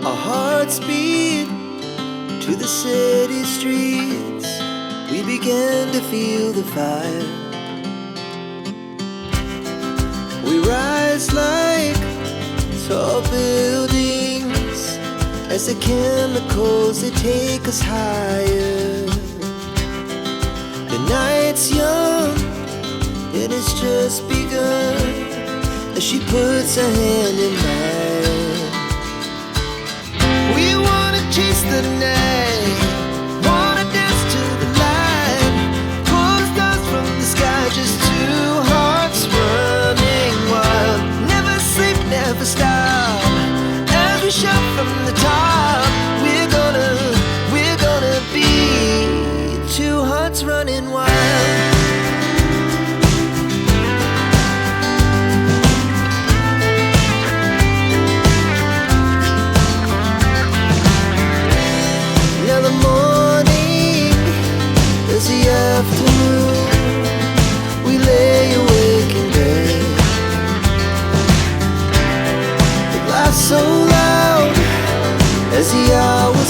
Our hearts beat to the city streets. We began to feel the fire. We rise like tall buildings as the chemicals, they take us higher. The night's young and it's just begun as she puts her hand in mine. We wanna chase the night, wanna dance to the light, pull stars from the sky, just two hearts running wild. Never sleep, never stop, as we shout from the top. We're gonna be two hearts running wild. Now the morning is the afternoon. We lay awake in bed. The laughs so loud as the hours